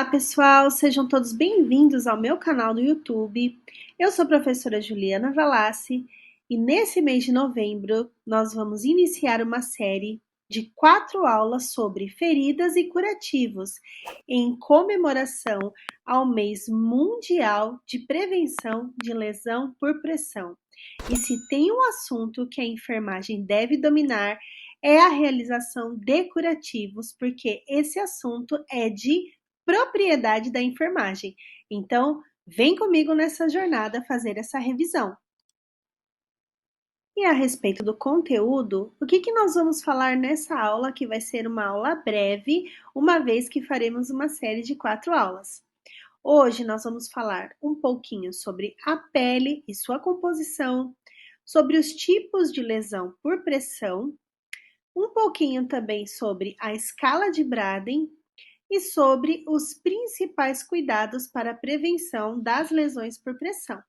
Olá, pessoal! Sejam todos bem-vindos ao meu canal do YouTube. Eu sou a professora Juliana Valassi e nesse mês de novembro nós vamos iniciar uma série de 4 aulas sobre feridas e curativos em comemoração ao mês mundial de prevenção de lesão por pressão. E se tem um assunto que a enfermagem deve dominar é a realização de curativos, porque esse assunto é de propriedade da enfermagem. Então, vem comigo nessa jornada fazer essa revisão. E a respeito do conteúdo, o que nós vamos falar nessa aula, que vai ser uma aula breve, uma vez que faremos uma série de 4 aulas. Hoje nós vamos falar um pouquinho sobre a pele e sua composição, sobre os tipos de lesão por pressão, um pouquinho também sobre a escala de Braden e sobre os principais cuidados para a prevenção das lesões por pressão.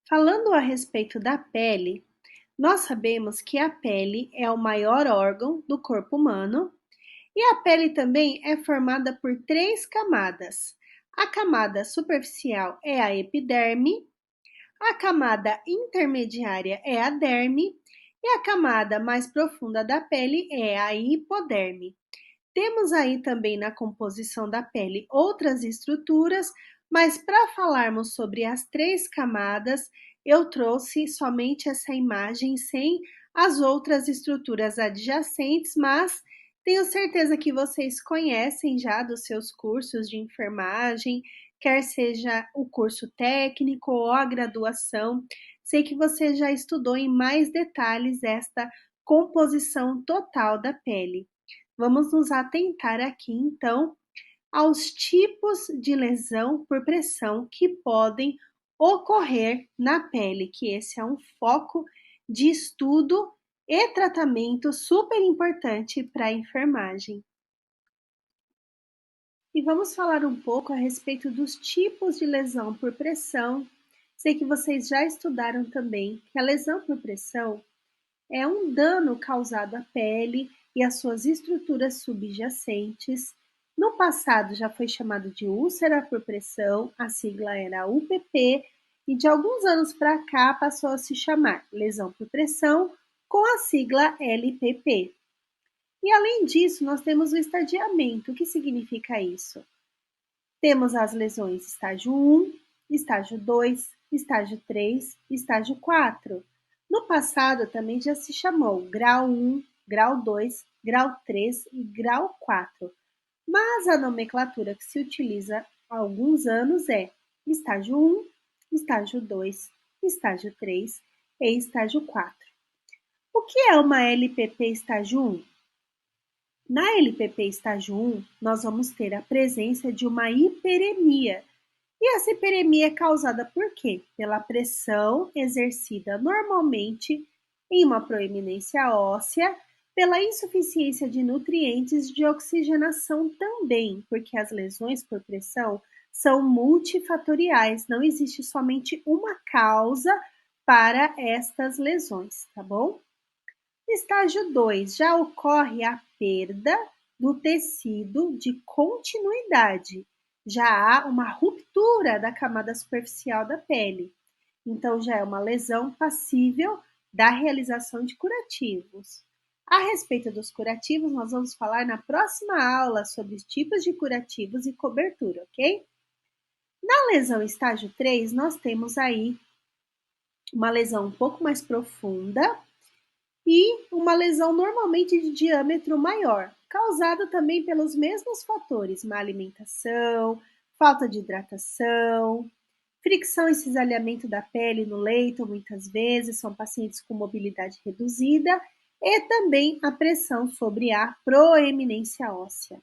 Falando a respeito da pele, nós sabemos que a pele é o maior órgão do corpo humano e a pele também é formada por 3 camadas. A camada superficial é a epiderme, a camada intermediária é a derme e a camada mais profunda da pele é a hipoderme. Temos aí também na composição da pele outras estruturas, mas para falarmos sobre as 3 camadas, eu trouxe somente essa imagem sem as outras estruturas adjacentes, mas tenho certeza que vocês conhecem já dos seus cursos de enfermagem, quer seja o curso técnico ou a graduação. Sei que você já estudou em mais detalhes esta composição total da pele. Vamos nos atentar aqui, então, aos tipos de lesão por pressão que podem ocorrer na pele, que esse é um foco de estudo e tratamento super importante para a enfermagem. E vamos falar um pouco a respeito dos tipos de lesão por pressão. Sei que vocês já estudaram também que a lesão por pressão é um dano causado à pele e às suas estruturas subjacentes. No passado já foi chamado de úlcera por pressão, a sigla era UPP, e de alguns anos para cá passou a se chamar lesão por pressão com a sigla LPP. E além disso, nós temos o estadiamento. O que significa isso? Temos as lesões estágio 1, estágio 2, estágio 3, estágio 4. No passado também já se chamou grau 1, grau 2, grau 3 e grau 4, mas a nomenclatura que se utiliza há alguns anos é estágio 1, estágio 2, estágio 3 e estágio 4. O que é uma LPP estágio 1? Na LPP estágio 1, nós vamos ter a presença de uma hiperemia. E essa hiperemia é causada por quê? Pela pressão exercida normalmente em uma proeminência óssea, pela insuficiência de nutrientes e de oxigenação também, porque as lesões por pressão são multifatoriais, não existe somente uma causa para estas lesões, tá bom? Estágio 2, já ocorre a perda do tecido de continuidade. Já há uma ruptura da camada superficial da pele. Então, já é uma lesão passível da realização de curativos. A respeito dos curativos, nós vamos falar na próxima aula sobre os tipos de curativos e cobertura, ok? Na lesão estágio 3, nós temos aí uma lesão um pouco mais profunda, e uma lesão normalmente de diâmetro maior, causada também pelos mesmos fatores, má alimentação, falta de hidratação, fricção e cisalhamento da pele no leito, muitas vezes são pacientes com mobilidade reduzida, e também a pressão sobre a proeminência óssea.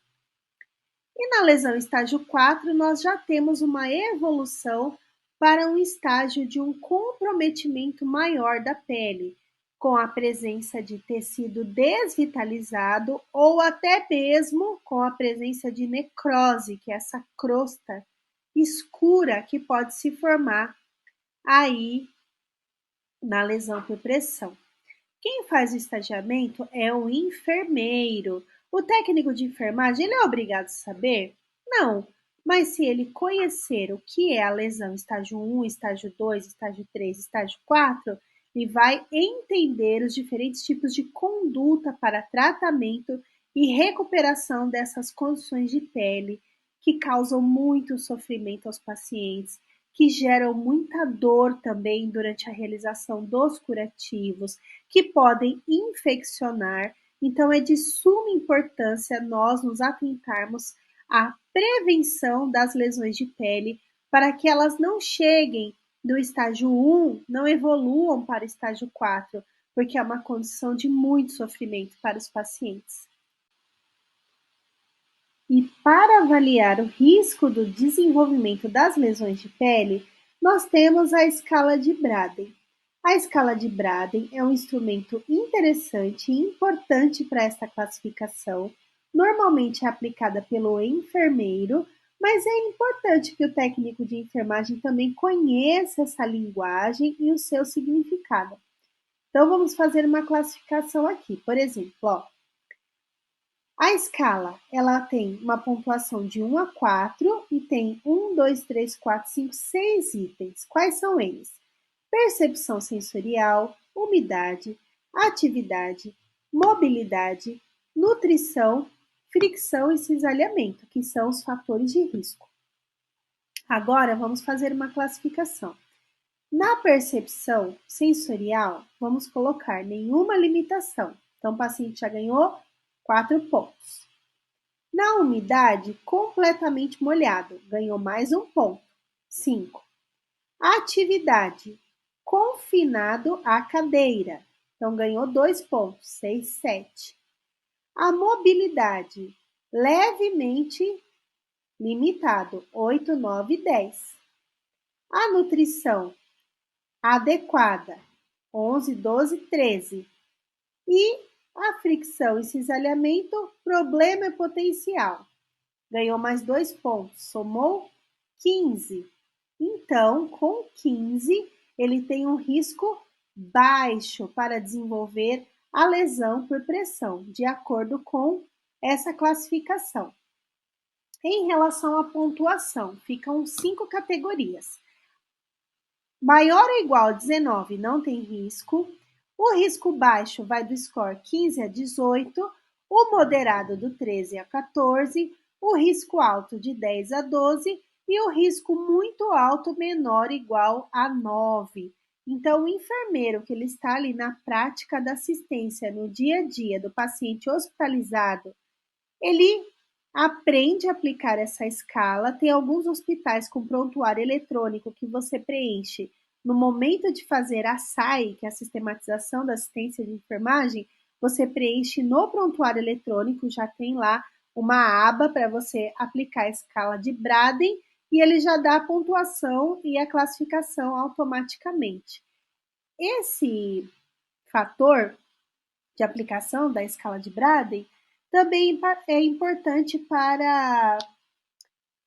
E na lesão estágio 4, nós já temos uma evolução para um estágio de um comprometimento maior da pele, com a presença de tecido desvitalizado ou até mesmo com a presença de necrose, que é essa crosta escura que pode se formar aí na lesão por pressão. Quem faz o estagiamento é o enfermeiro. O técnico de enfermagem, ele é obrigado a saber? Não, mas se ele conhecer o que é a lesão estágio 1, estágio 2, estágio 3, estágio 4, ele vai entender os diferentes tipos de conduta para tratamento e recuperação dessas condições de pele que causam muito sofrimento aos pacientes, que geram muita dor também durante a realização dos curativos, que podem infeccionar. Então, é de suma importância nós nos atentarmos à prevenção das lesões de pele para que elas não cheguem do estágio 1, não evoluam para o estágio 4, porque é uma condição de muito sofrimento para os pacientes. E para avaliar o risco do desenvolvimento das lesões de pele, nós temos a escala de Braden. A escala de Braden é um instrumento interessante e importante para esta classificação. Normalmente é aplicada pelo enfermeiro, mas é importante que o técnico de enfermagem também conheça essa linguagem e o seu significado. Então vamos fazer uma classificação aqui. Por exemplo, ó, a escala, ela tem uma pontuação de 1 a 4 e tem 1, 2, 3, 4, 5, 6 itens. Quais são eles? Percepção sensorial, umidade, atividade, mobilidade, nutrição, fricção e cisalhamento, que são os fatores de risco. Agora vamos fazer uma classificação. Na percepção sensorial, vamos colocar nenhuma limitação. Então, o paciente já ganhou 4 pontos. Na umidade, completamente molhado, ganhou mais 1 ponto, 5. Atividade, confinado à cadeira, então ganhou 2 pontos, 6, 7. A mobilidade, levemente limitado, 8, 9, 10. A nutrição, adequada, 11, 12, 13. E a fricção e cisalhamento, problema potencial. Ganhou mais 2 pontos, somou 15. Então, com 15, ele tem um risco baixo para desenvolver a lesão por pressão, de acordo com essa classificação. Em relação à pontuação, ficam 5 categorias. Maior ou igual a 19 não tem risco. O risco baixo vai do score 15 a 18, o moderado do 13 a 14, o risco alto de 10 a 12 e o risco muito alto menor ou igual a 9. Então, o enfermeiro que ele está ali na prática da assistência no dia a dia do paciente hospitalizado, ele aprende a aplicar essa escala. Tem alguns hospitais com prontuário eletrônico que você preenche no momento de fazer a SAI, que é a sistematização da assistência de enfermagem, você preenche no prontuário eletrônico, já tem lá uma aba para você aplicar a escala de Braden e ele já dá a pontuação e a classificação automaticamente. Esse fator de aplicação da escala de Braden também é importante para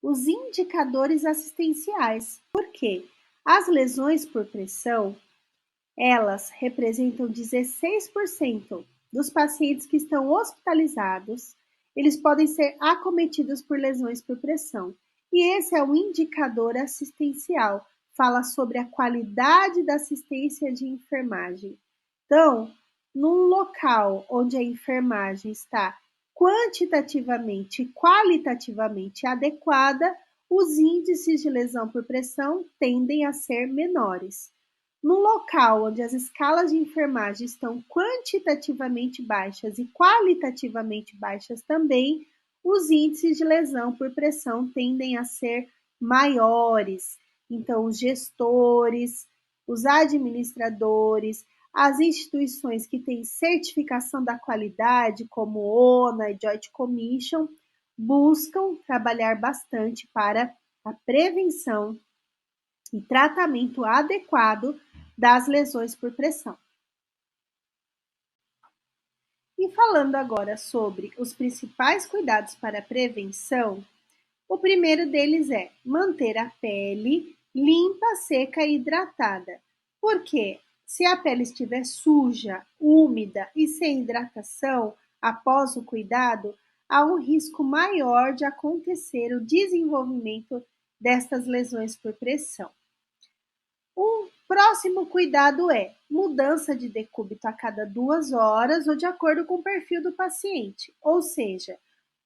os indicadores assistenciais. Por quê? As lesões por pressão, elas representam 16% dos pacientes que estão hospitalizados, eles podem ser acometidos por lesões por pressão. E esse é um indicador assistencial, fala sobre a qualidade da assistência de enfermagem. Então, num local onde a enfermagem está quantitativamente e qualitativamente adequada, os índices de lesão por pressão tendem a ser menores. No local onde as escalas de enfermagem estão quantitativamente baixas e qualitativamente baixas também, os índices de lesão por pressão tendem a ser maiores. Então, os gestores, os administradores, as instituições que têm certificação da qualidade, como ONA e Joint Commission, buscam trabalhar bastante para a prevenção e tratamento adequado das lesões por pressão. E falando agora sobre os principais cuidados para a prevenção, o primeiro deles é manter a pele limpa, seca e hidratada. Por quê? Se a pele estiver suja, úmida e sem hidratação, após o cuidado, há um risco maior de acontecer o desenvolvimento destas lesões por pressão. O próximo cuidado é mudança de decúbito a cada 2 horas ou de acordo com o perfil do paciente. Ou seja,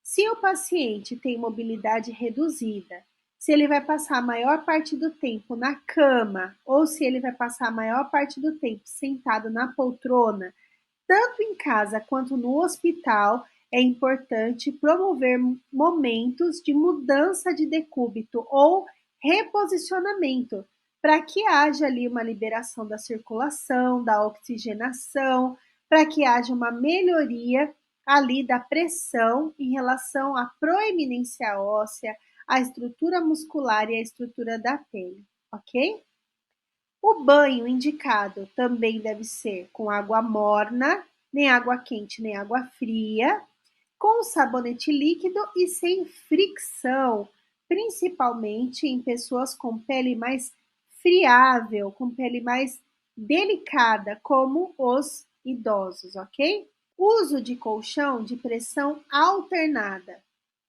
se o paciente tem mobilidade reduzida, se ele vai passar a maior parte do tempo na cama ou se ele vai passar a maior parte do tempo sentado na poltrona, tanto em casa quanto no hospital, é importante promover momentos de mudança de decúbito ou reposicionamento, para que haja ali uma liberação da circulação, da oxigenação, para que haja uma melhoria ali da pressão em relação à proeminência óssea, à estrutura muscular e à estrutura da pele, ok? O banho indicado também deve ser com água morna, nem água quente, nem água fria, com sabonete líquido e sem fricção, principalmente em pessoas com pele mais friável, com pele mais delicada, como os idosos, ok? Uso de colchão de pressão alternada,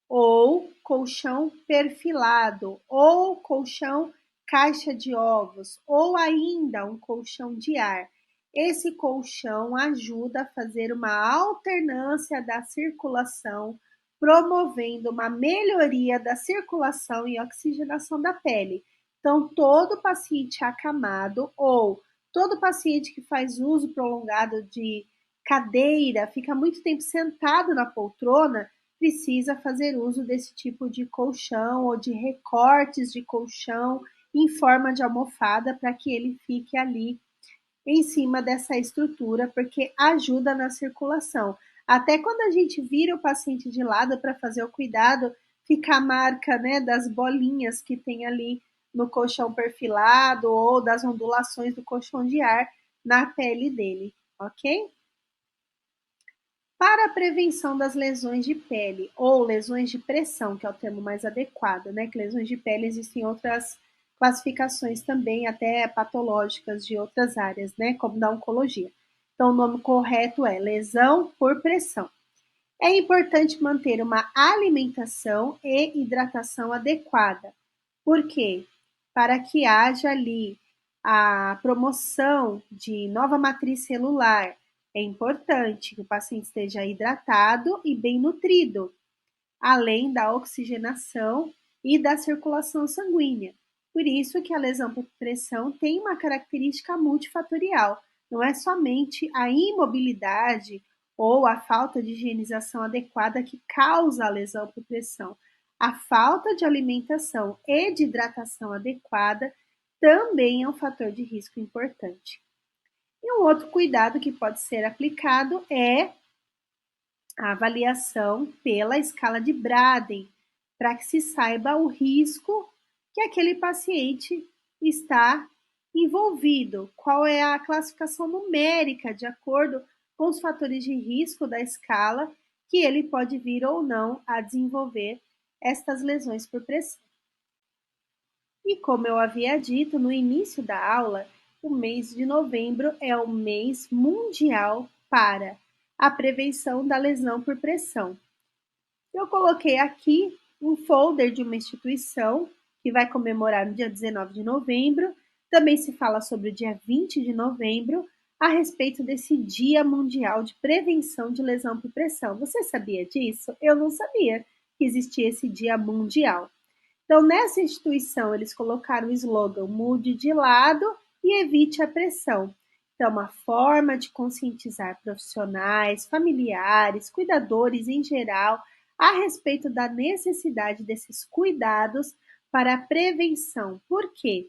ou colchão perfilado, ou colchão caixa de ovos, ou ainda um colchão de ar. Esse colchão ajuda a fazer uma alternância da circulação, promovendo uma melhoria da circulação e oxigenação da pele. Então, todo paciente acamado ou todo paciente que faz uso prolongado de cadeira, fica muito tempo sentado na poltrona, precisa fazer uso desse tipo de colchão ou de recortes de colchão em forma de almofada para que ele fique ali em cima dessa estrutura, porque ajuda na circulação. Até quando a gente vira o paciente de lado para fazer o cuidado, fica a marca, né, das bolinhas que tem ali no colchão perfilado ou das ondulações do colchão de ar na pele dele, ok? Para a prevenção das lesões de pele ou lesões de pressão, que é o termo mais adequado, né? Que lesões de pele existem outras classificações também, até patológicas de outras áreas, né? Como da oncologia. Então, o nome correto é lesão por pressão. É importante manter uma alimentação e hidratação adequada. Por quê? Para que haja ali a promoção de nova matriz celular, é importante que o paciente esteja hidratado e bem nutrido, além da oxigenação e da circulação sanguínea. Por isso que a lesão por pressão tem uma característica multifatorial. Não é somente a imobilidade ou a falta de higienização adequada que causa a lesão por pressão. A falta de alimentação e de hidratação adequada também é um fator de risco importante. E um outro cuidado que pode ser aplicado é a avaliação pela escala de Braden, para que se saiba o risco que aquele paciente está envolvido, qual é a classificação numérica de acordo com os fatores de risco da escala que ele pode vir ou não a desenvolver estas lesões por pressão. E como eu havia dito no início da aula, o mês de novembro é o mês mundial para a prevenção da lesão por pressão. Eu coloquei aqui um folder de uma instituição que vai comemorar no dia 19 de novembro. Também se fala sobre o dia 20 de novembro a respeito desse Dia Mundial de Prevenção de Lesão por Pressão. Você sabia disso? Eu não sabia que existia esse Dia Mundial. Então, nessa instituição, eles colocaram o slogan "Mude de lado e evite a pressão". Então, uma forma de conscientizar profissionais, familiares, cuidadores em geral, a respeito da necessidade desses cuidados para a prevenção. Por quê?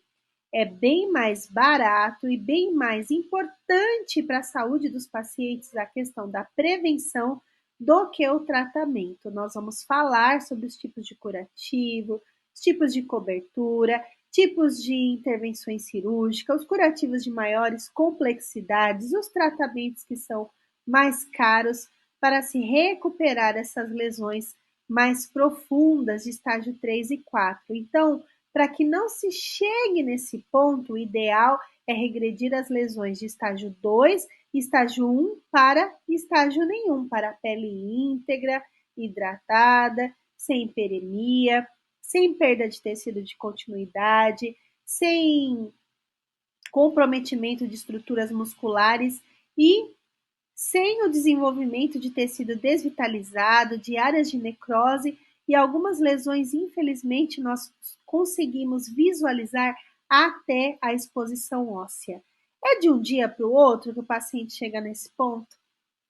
É bem mais barato e bem mais importante para a saúde dos pacientes a questão da prevenção do que o tratamento. Nós vamos falar sobre os tipos de curativo, os tipos de cobertura, tipos de intervenções cirúrgicas, os curativos de maiores complexidades, os tratamentos que são mais caros para se recuperar essas lesões mais profundas de estágio 3 e 4. Então, Para que não se chegue nesse ponto, o ideal é regredir as lesões de estágio 2, estágio 1 para estágio nenhum, para a pele íntegra, hidratada, sem hiperemia, sem perda de tecido de continuidade, sem comprometimento de estruturas musculares e sem o desenvolvimento de tecido desvitalizado, de áreas de necrose e algumas lesões, infelizmente, nós conseguimos visualizar até a exposição óssea. É de um dia para o outro que o paciente chega nesse ponto?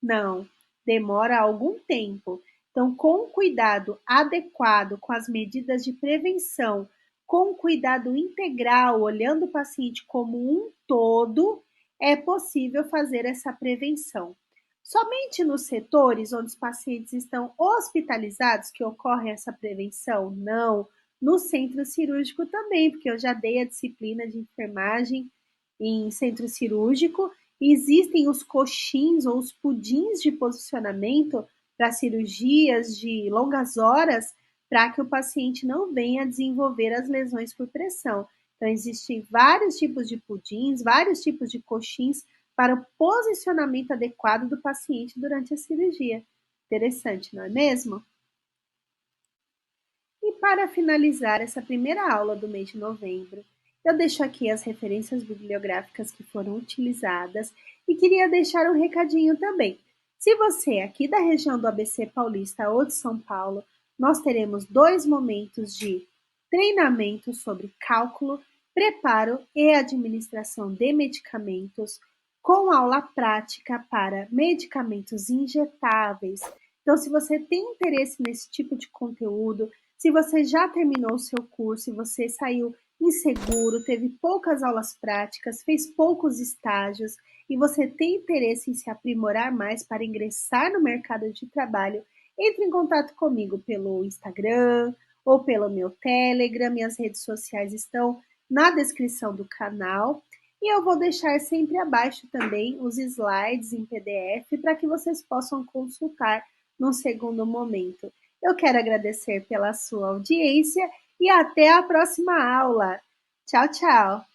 Não, demora algum tempo. Então, com cuidado adequado, com as medidas de prevenção, com cuidado integral, olhando o paciente como um todo, é possível fazer essa prevenção. Somente nos setores onde os pacientes estão hospitalizados que ocorre essa prevenção? Não. No centro cirúrgico também, porque eu já dei a disciplina de enfermagem em centro cirúrgico. Existem os coxins ou os pudins de posicionamento para cirurgias de longas horas para que o paciente não venha a desenvolver as lesões por pressão. Então, existem vários tipos de pudins, vários tipos de coxins para o posicionamento adequado do paciente durante a cirurgia. Interessante, não é mesmo? E para finalizar essa primeira aula do mês de novembro, eu deixo aqui as referências bibliográficas que foram utilizadas e queria deixar um recadinho também. Se você é aqui da região do ABC Paulista ou de São Paulo, nós teremos 2 momentos de treinamento sobre cálculo, preparo e administração de medicamentos, com aula prática para medicamentos injetáveis. Então, se você tem interesse nesse tipo de conteúdo, se você já terminou o seu curso e você saiu inseguro, teve poucas aulas práticas, fez poucos estágios e você tem interesse em se aprimorar mais para ingressar no mercado de trabalho, entre em contato comigo pelo Instagram ou pelo meu Telegram. Minhas redes sociais estão na descrição do canal. E eu vou deixar sempre abaixo também os slides em PDF para que vocês possam consultar num segundo momento. Eu quero agradecer pela sua audiência e até a próxima aula. Tchau, tchau!